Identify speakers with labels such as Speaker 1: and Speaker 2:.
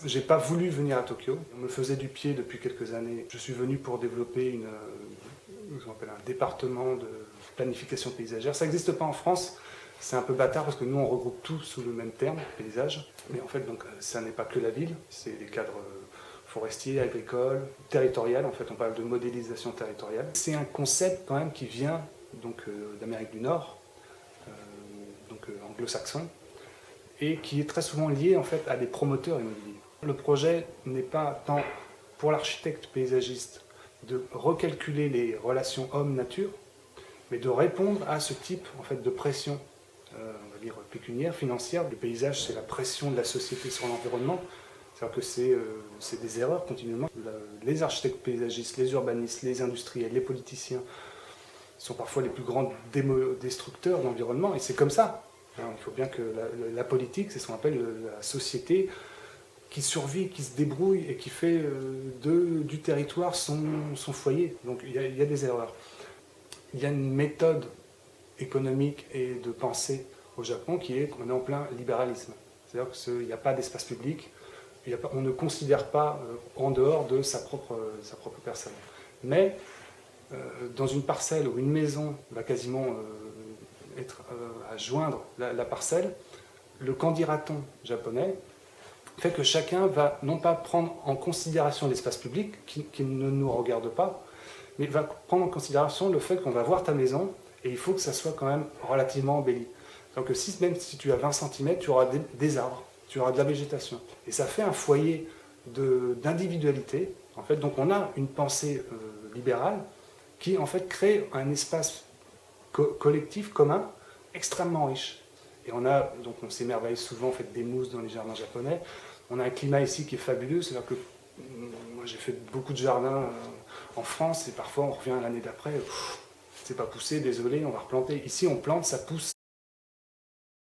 Speaker 1: J'ai pas voulu venir à Tokyo. On me faisait du pied depuis quelques années. Je suis venu pour développer ce qu'on appelle un département de planification paysagère. Ça n'existe pas en France. C'est un peu bâtard parce que nous on regroupe tout sous le même terme, paysage. Mais en fait, donc, ça n'est pas que la ville. C'est les cadres forestiers, agricoles, territoriales. En fait, on parle de modélisation territoriale. C'est un concept quand même qui vient d'Amérique du Nord, anglo-saxon, et qui est très souvent lié en fait à des promoteurs immobiliers. Le projet n'est pas tant pour l'architecte paysagiste de recalculer les relations homme-nature, mais de répondre à ce type en fait, de pression, on va dire pécuniaire, financière. Le paysage, c'est la pression de la société sur l'environnement. C'est-à-dire que c'est des erreurs continuellement. Les architectes paysagistes, les urbanistes, les industriels, les politiciens sont parfois les plus grands destructeurs de l'environnement, et c'est comme ça. Il faut bien que la politique, c'est ce qu'on appelle la société qui survit, qui se débrouille et qui fait du territoire son foyer. Donc il y a des erreurs. Il y a une méthode économique et de pensée au Japon qui est qu'on est en plein libéralisme. C'est-à-dire qu'il n'y a pas d'espace public, on ne considère pas en dehors de sa propre personne. Mais dans une parcelle où une maison va quasiment être à joindre la parcelle, le kandiratton japonais fait que chacun va non pas prendre en considération l'espace public qui ne nous regarde pas, mais va prendre en considération le fait qu'on va voir ta maison et il faut que ça soit quand même relativement embelli. Donc même si tu as 20 cm, tu auras des arbres, tu auras de la végétation. Et ça fait un foyer d'individualité. En fait, donc on a une pensée libérale qui en fait crée un espace collectif commun extrêmement riche. Et on s'émerveille souvent en fait, des mousses dans les jardins japonais. On a un climat ici qui est fabuleux, c'est-à-dire que moi j'ai fait beaucoup de jardins en France et parfois on revient l'année d'après, c'est pas poussé, désolé, on va replanter. Ici on plante, ça pousse.